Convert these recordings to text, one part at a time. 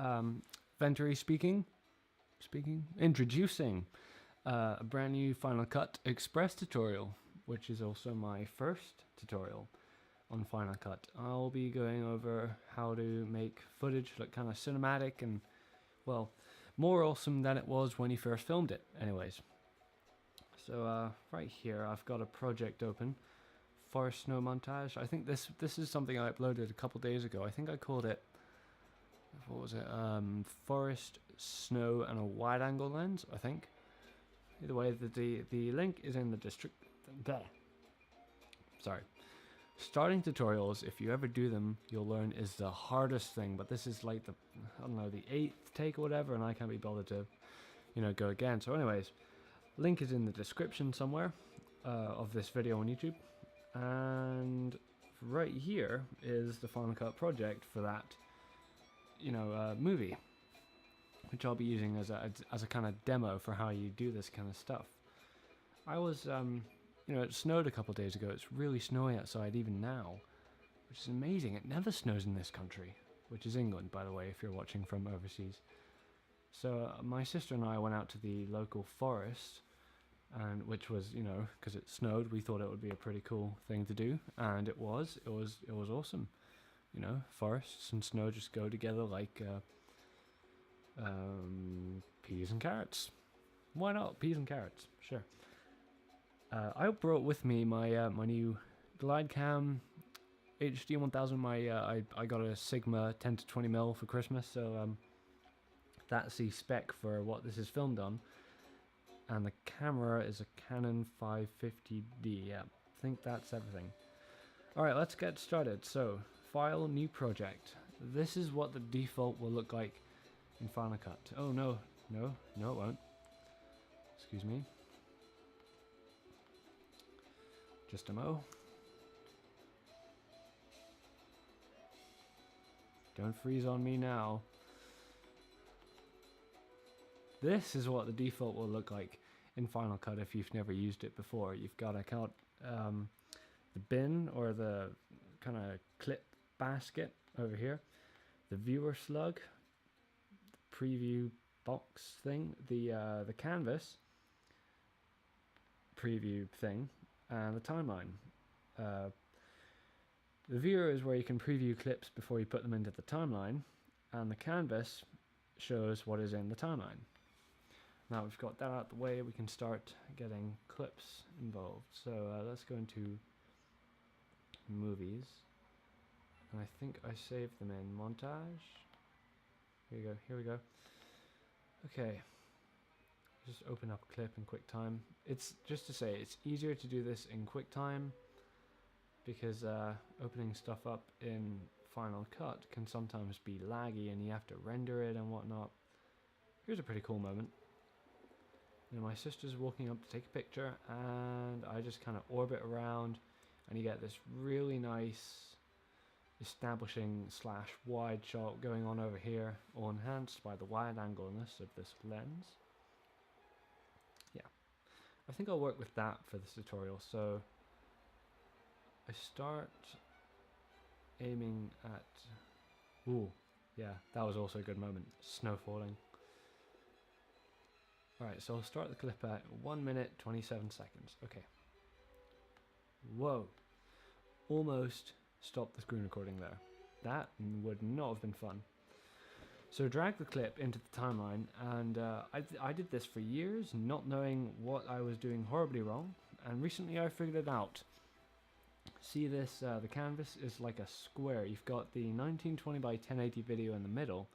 Venturay introducing a brand new Final Cut Express tutorial, which is also my first tutorial on Final Cut. I'll be going over how to make footage look kind of cinematic and, well, more awesome than it was when you first filmed it, anyways. So right here I've got a project open, Forest Snow Montage. I think this is something I uploaded a couple days ago. I think I called it, what was it, Forest, Snow and a Wide Angle Lens, I think. Either way, the link is in the there. Sorry. Starting tutorials, if you ever do them, you'll learn is the hardest thing, but this is like the, I don't know, the 8th take or whatever, and I can't be bothered to, go again. So anyways, link is in the description somewhere of this video on YouTube, and right here is the Final Cut project for that, movie, which I'll be using as a kind of demo for how you do this kind of stuff. I was, it snowed a couple days ago. It's really snowy outside even now, which is amazing. It never snows in this country, which is England, by the way, if you're watching from overseas. So my sister and I went out to the local forest, and which was, because it snowed, we thought it would be a pretty cool thing to do, and it was awesome. Forests and snow just go together like peas and carrots. Why not? Peas and carrots, sure. I brought with me my my new GlideCam HD 1000. I got a Sigma 10 to 20mm for Christmas, so that's the spec for what this is filmed on. And the camera is a Canon 550D. Yeah, I think that's everything. Alright, let's get started. So, File, New Project. This is what the default will look like in Final Cut. Oh no, it won't. Excuse me. Just a mo. Don't freeze on me now. This is what the default will look like in Final Cut if you've never used it before. You've got to count the bin or the kind of clip basket over here, the viewer slug, the preview box thing, the canvas preview thing, and the timeline. The viewer is where you can preview clips before you put them into the timeline, and the canvas shows what is in the timeline. Now we've got that out of the way, we can start getting clips involved. So let's go into movies, and I think I saved them in montage. Here we go. Okay, just open up a clip in QuickTime. It's just to say, it's easier to do this in QuickTime because opening stuff up in Final Cut can sometimes be laggy and you have to render it and whatnot. Here's a pretty cool moment. My sister's walking up to take a picture, and I just kind of orbit around, and you get this really nice establishing / wide shot going on over here, all enhanced by the wide angleness of this lens. Yeah, I think I'll work with that for this tutorial. So I start aiming at, ooh, yeah, that was also a good moment, snow falling. Alright, so I'll start the clip at 1 minute 27 seconds. Okay. Whoa. Almost stopped the screen recording there. That would not have been fun. So drag the clip into the timeline, and I did this for years, not knowing what I was doing horribly wrong, and recently I figured it out. See this, the canvas is like a square. You've got the 1920 by 1080 video in the middle,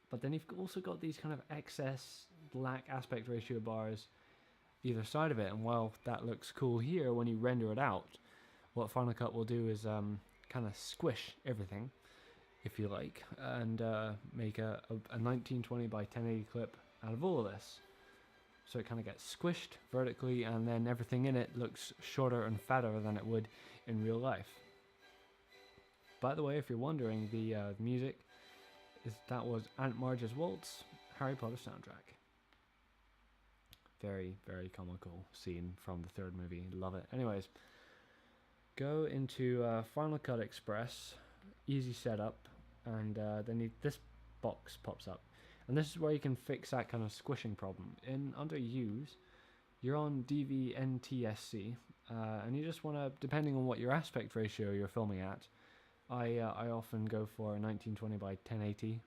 but then you've also got these kind of excess black aspect ratio bars either side of it, and while that looks cool here, when you render it out, what Final Cut will do is kind of squish everything, if you like, and make a 1920 by 1080 clip out of all of this. So it kind of gets squished vertically, and then everything in it looks shorter and fatter than it would in real life. By the way, if you're wondering, the music that was Aunt Marge's Waltz, Harry Potter soundtrack. Very, very comical scene from the third movie. Love it. Anyways, go into Final Cut Express, easy setup, and then this box pops up. And this is where you can fix that kind of squishing problem. Under Use, you're on DVNTSC, and you just want to, depending on what your aspect ratio you're filming at, I often go for 1920 by 1080.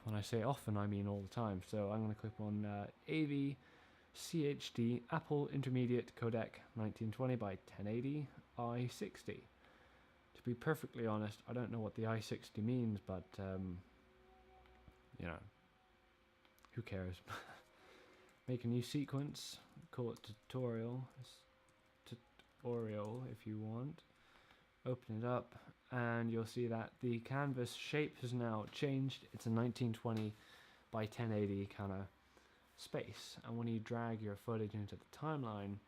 When I say often, I mean all the time. So I'm going to click on AV CHD Apple Intermediate Codec 1920 by 1080 I60. To be perfectly honest, I don't know what the I60 means, but you know, who cares? Make a new sequence, call it tutorial if you want. Open it up, and you'll see that the canvas shape has now changed. It's a 1920 by 1080 kind of space, and when you drag your footage into the timeline,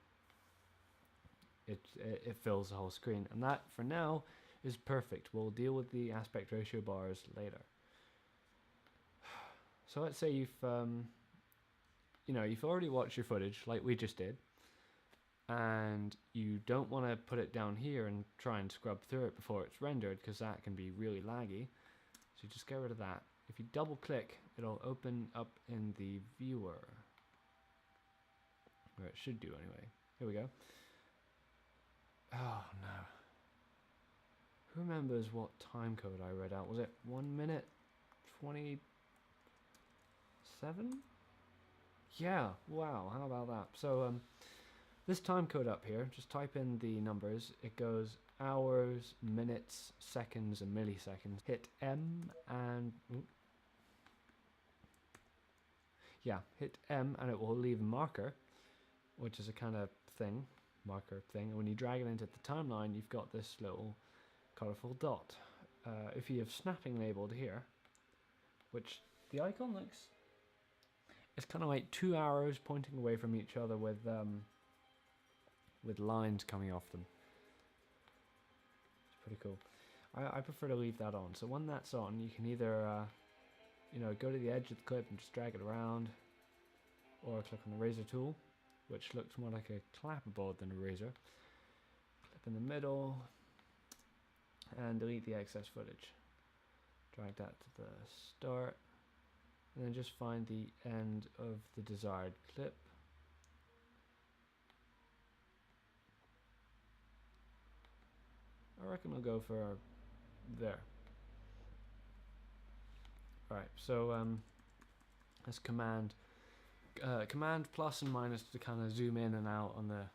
it fills the whole screen, and that for now is perfect. We'll deal with the aspect ratio bars later. So let's say you've you've already watched your footage like we just did, and you don't want to put it down here and try and scrub through it before it's rendered, because that can be really laggy. So just get rid of that. If you double click, it'll open up in the viewer, or it should do anyway. Here we go. Oh no. Who remembers what time code I read out? Was it 1 minute 27? Yeah, wow, how about that? So this time code up here, just type in the numbers. It goes hours, minutes, seconds, and milliseconds. Hit M and hit M, and it will leave a marker, which is a kind of marker thing. And when you drag it into the timeline, you've got this little colorful dot. If you have snapping labeled here, which the icon looks, it's kind of like 2 arrows pointing away from each other with lines coming off them. It's pretty cool. I prefer to leave that on. So when that's on, you can either go to the edge of the clip and just drag it around, or click on the razor tool, which looks more like a clapperboard than a razor. Clip in the middle and delete the excess footage. Drag that to the start, and then just find the end of the desired clip. I reckon I'll go for there. Right, so that's command plus and minus to kind of zoom in and out on the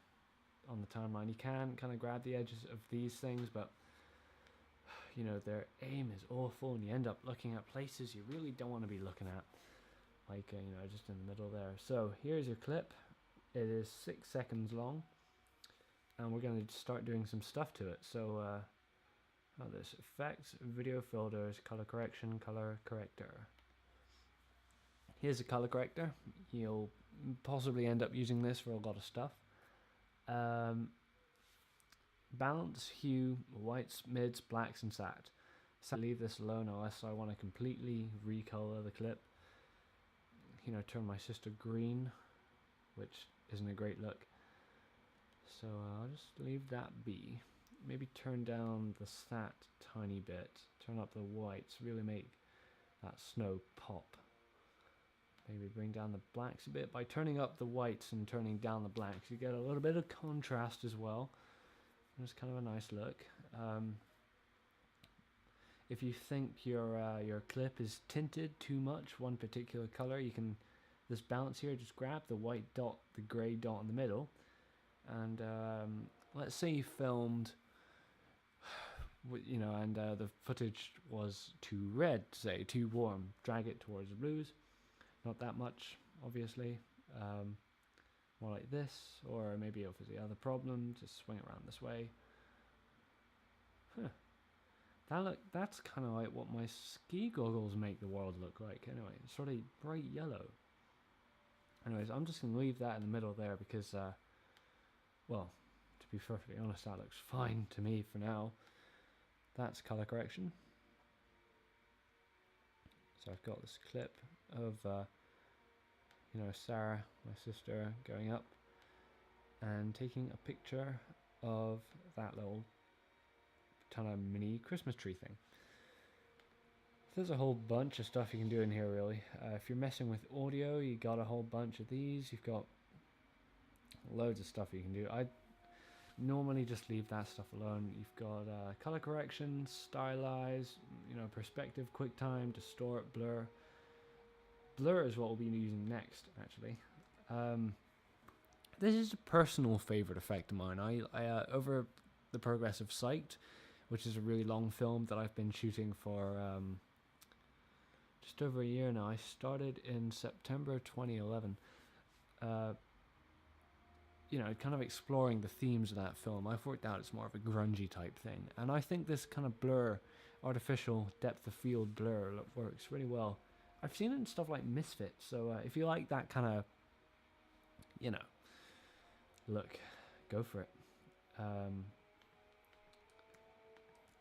timeline. You can kind of grab the edges of these things, but their aim is awful, and you end up looking at places you really don't want to be looking at, like just in the middle there. So here's your clip. It is 6 seconds long, and we're going to start doing some stuff to it. So this effects, video filters, color correction, color corrector. Here's a color corrector. You'll possibly end up using this for a lot of stuff. Balance, hue, whites, mids, blacks, and sat. So leave this alone unless I want to completely recolor the clip. Turn my sister green, which isn't a great look. So I'll just leave that be. Maybe turn down the sat tiny bit. Turn up the whites. Really make that snow pop. Maybe bring down the blacks a bit. By turning up the whites and turning down the blacks, you get a little bit of contrast as well. It's kind of a nice look. If you think your clip is tinted too much, one particular color, you can, this balance here, just grab the white dot, the gray dot in the middle, and let's say you filmed, and the footage was too red, say, too warm. Drag it towards the blues. Not that much, obviously. More like this, or maybe if there's the other problem, just swing it around this way. That's kind of like what my ski goggles make the world look like. Anyway, it's sort of bright yellow. Anyways, I'm just gonna leave that in the middle there because, well, to be perfectly honest, that looks fine to me for now. That's color correction. So I've got this clip of Sarah, my sister, going up and taking a picture of that little kind of mini Christmas tree thing. There's a whole bunch of stuff you can do in here, really. If you're messing with audio, you got a whole bunch of these. You've got loads of stuff you can do. I normally just leave that stuff alone. You've got color correction, stylize, perspective, QuickTime, distort, blur. Blur is what we'll be using next, actually. This is a personal favorite effect of mine. I over the progress of Sight, which is a really long film that I've been shooting for just over a year now. I started in September 2011. Kind of exploring the themes of that film. I've worked out it's more of a grungy type thing, and I think this kind of blur, artificial depth of field blur, works really well. I've seen it in stuff like Misfits, so if you like that kind of, look, go for it.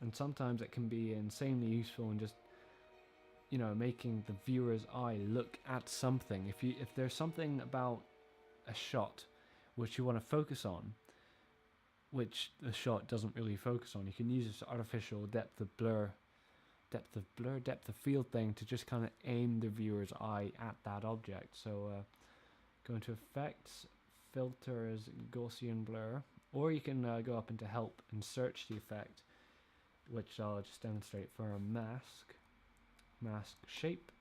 And sometimes it can be insanely useful in just, making the viewer's eye look at something. If there's something about a shot which you want to focus on, which the shot doesn't really focus on, you can use this artificial depth of field thing to just kind of aim the viewer's eye at that object. So go into effects, filter as Gaussian blur, or you can go up into help and search the effect, which I'll just demonstrate for a mask shape,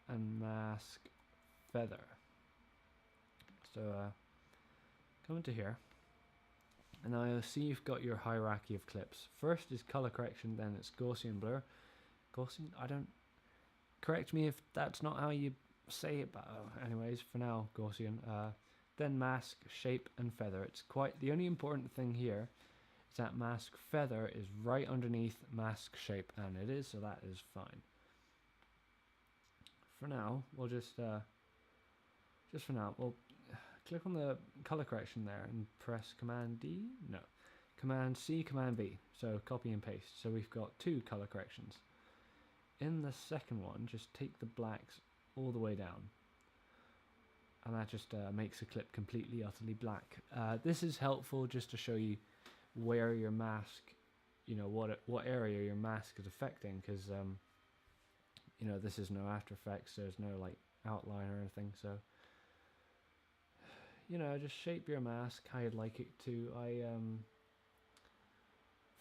and mask feather. So come into here, and now you'll see you've got your hierarchy of clips. First is color correction, then it's Gaussian blur. Gaussian, correct me if that's not how you say it, but anyways, for now, Gaussian. Then mask, shape, and feather. It's quite, the only important thing here is that mask feather is right underneath mask shape, and it is, so that is fine. For now, we'll just for now, we'll click on the color correction there and press Command D? No. Command C, Command V. So copy and paste. So we've got 2 color corrections. In the second one, just take the blacks all the way down. And that just makes the clip completely, utterly black. This is helpful just to show you where your mask, what area your mask is affecting, because, this is no After Effects, there's no, outline or anything, so... just shape your mask how you'd like it to.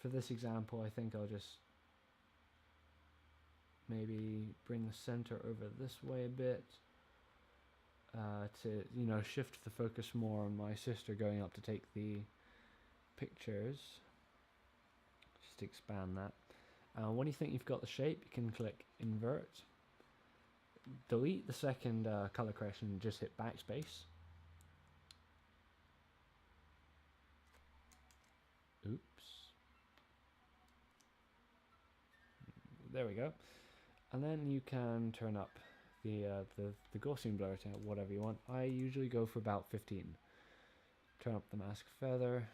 For this example, I think I'll just maybe bring the center over this way a bit to, shift the focus more on my sister going up to take the pictures. Just expand that. When you think you've got the shape, you can click invert. Delete the second color correction and just hit backspace. Oops. There we go. And then you can turn up the Gaussian blur to whatever you want. I usually go for about 15. Turn up the mask feather.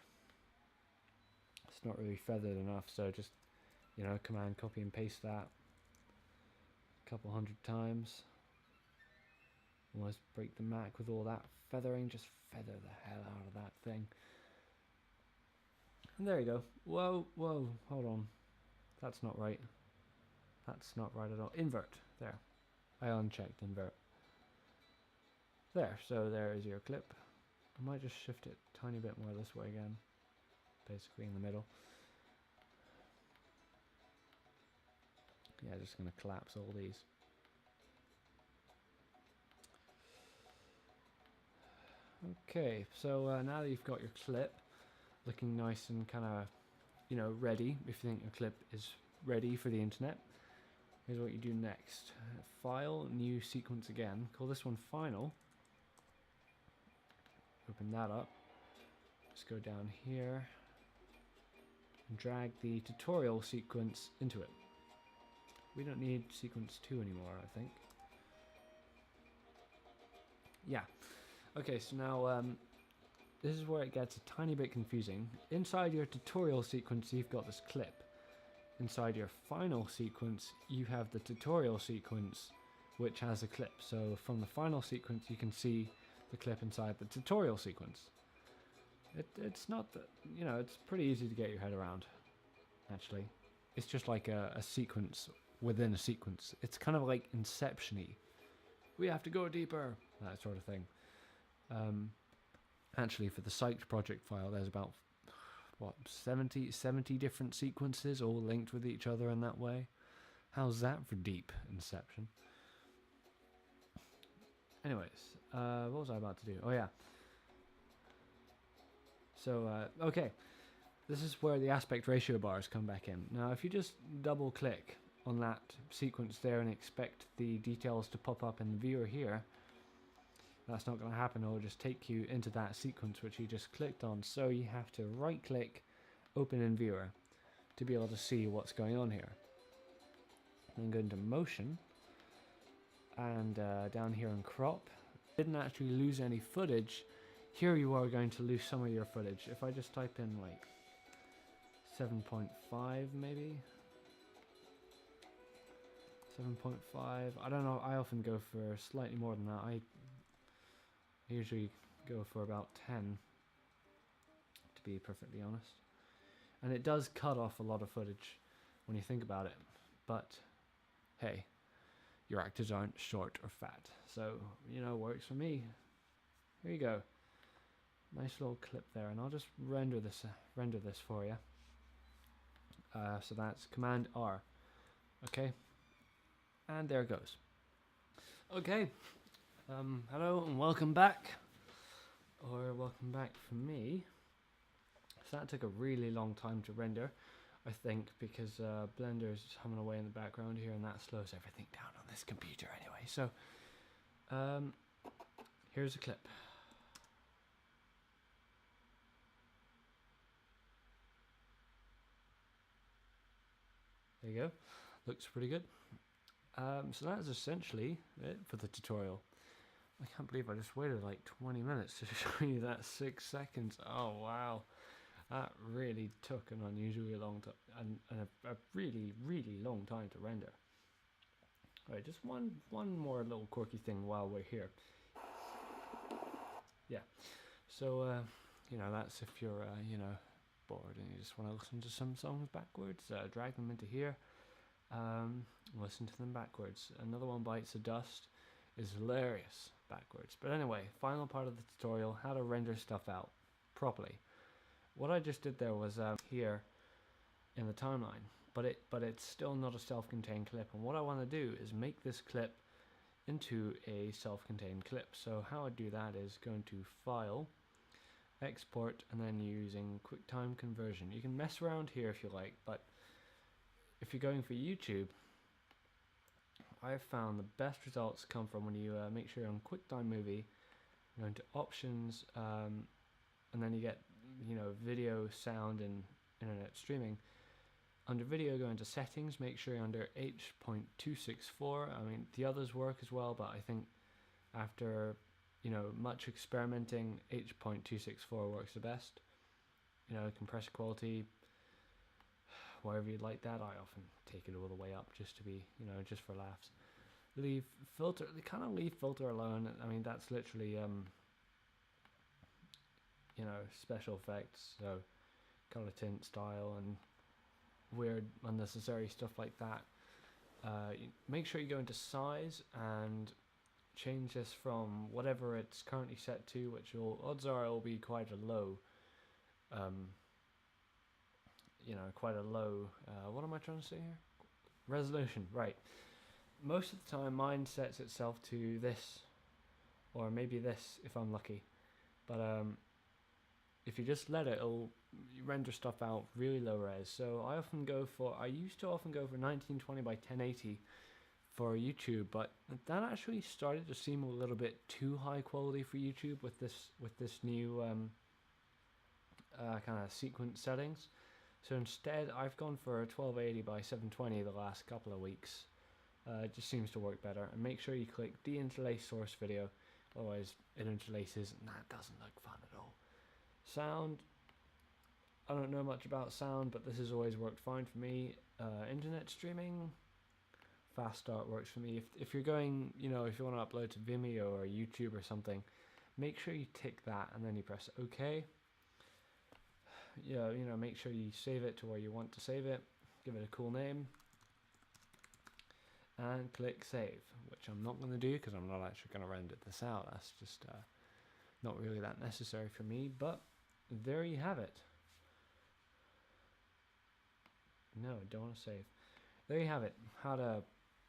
It's not really feathered enough, so just, command copy and paste that a couple hundred times. Almost break the Mac with all that feathering. Just feather the hell out of that thing. And there you go. Whoa, hold on. That's not right. That's not right at all. Invert. There. I unchecked invert. There. So there is your clip. I might just shift it a tiny bit more this way again. Basically in the middle. Yeah, just going to collapse all these. Okay, so now that you've got your clip looking nice and kind of, ready, if you think your clip is ready for the internet, here's what you do next. File, new sequence again. Call this one final. Open that up. Let's go down here and drag the tutorial sequence into it. We don't need sequence 2 anymore, I think. Yeah. Okay, so now this is where it gets a tiny bit confusing. Inside your tutorial sequence, you've got this clip. Inside your final sequence, you have the tutorial sequence, which has a clip. So from the final sequence, you can see the clip inside the tutorial sequence. It's not that, it's pretty easy to get your head around, actually. It's just like a sequence within a sequence. It's kind of like Inception-y. We have to go deeper, that sort of thing. Actually, for the psyched project file, there's about, what, 70 different sequences all linked with each other in that way. How's that for deep Inception? Anyways, what was I about to do? Oh yeah. So, okay. This is where the aspect ratio bars come back in. Now, if you just double click on that sequence there and expect the details to pop up in the viewer here, that's not going to happen. It will just take you into that sequence which you just clicked on. So you have to right click, open in viewer to be able to see what's going on here. Then go into motion and down here in crop. Didn't actually lose any footage. Here you are going to lose some of your footage. If I just type in like 7.5 maybe. 7.5. I don't know. I often go for slightly more than that. I usually go for about 10, to be perfectly honest. And it does cut off a lot of footage when you think about it. But hey, your actors aren't short or fat. So, you know, works for me. Here you go. Nice little clip there. And I'll just render this for you. So that's Command R. Okay. And there it goes. Okay. Hello and welcome back. Or welcome back from me. So that took a really long time to render, I think, because Blender's humming away in the background here and that slows everything down on this computer anyway. So, here's a clip. There you go. Looks pretty good. So that's essentially it for the tutorial. I can't believe I just waited like 20 minutes to show you that 6 seconds. Oh wow, that really took an unusually long time and a really long time to render. Alright, just one more little quirky thing while we're here. Yeah, so you know, that's if you're you know, bored and you just want to listen to some songs backwards, drag them into here. Listen to them backwards. Another One Bites the Dust is hilarious backwards. But anyway, final part of the tutorial, how to render stuff out properly. What I just did there was here in the timeline, but it's still not a self-contained clip. And what I want to do is make this clip into a self-contained clip. So how I do that is go into File, Export, and then using QuickTime Conversion. You can mess around here if you like, but if you're going for YouTube, I've found the best results come from when you make sure you're on QuickTime Movie, go into Options, and then you get, you know, video, sound, and internet streaming. Under Video, go into Settings, make sure you're under H.264. I mean, the others work as well, but I think after, you know, much experimenting, H.264 works the best. You know, compressor quality, wherever you'd like that. I often take it all the way up just to be, you know, just for laughs. Leave filter, kind of leave filter alone. I mean, that's literally, you know, special effects, so color tint, style, and weird unnecessary stuff like that. Make sure you go into size and change this from whatever it's currently set to, which will, odds are it will be quite a low, you know, quite a low, what am I trying to say here? Resolution, right. Most of the time mine sets itself to this, or maybe this if I'm lucky. But if you just let it, it'll render stuff out really low res. So I used to often go for 1920 by 1080 for YouTube, but that actually started to seem a little bit too high quality for YouTube with this new kind of sequence settings. So instead, I've gone for 1280 by 720 the last couple of weeks. It just seems to work better. And make sure you click deinterlace source video, otherwise it interlaces, and that doesn't look fun at all. Sound, I don't know much about sound, but this has always worked fine for me. Internet streaming, fast start works for me. If you're going, you know, if you want to upload to Vimeo or YouTube or something, make sure you tick that and then you press OK. Yeah, you know, make sure you save it to where you want to save it. Give it a cool name. and click save, which I'm not going to do because I'm not actually going to render this out. That's just not really that necessary for me, but there you have it. No, I don't want to save. There you have it. How to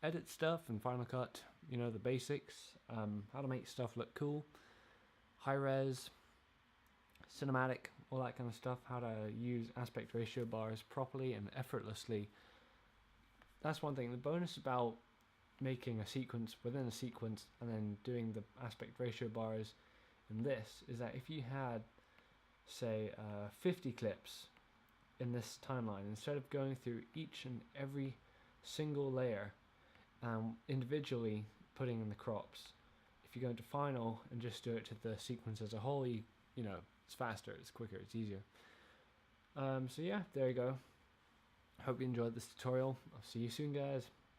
edit stuff in Final Cut, you know, the basics, how to make stuff look cool, high res, cinematic, all that kind of stuff, how to use aspect ratio bars properly and effortlessly. That's one thing. The bonus about making a sequence within a sequence and then doing the aspect ratio bars in this is that if you had, say, 50 clips in this timeline, instead of going through each and every single layer individually putting in the crops, if you go into Final and just do it to the sequence as a whole, you know, it's faster, it's quicker, it's easier. So yeah, there you go. Hope you enjoyed this tutorial. I'll see you soon, guys.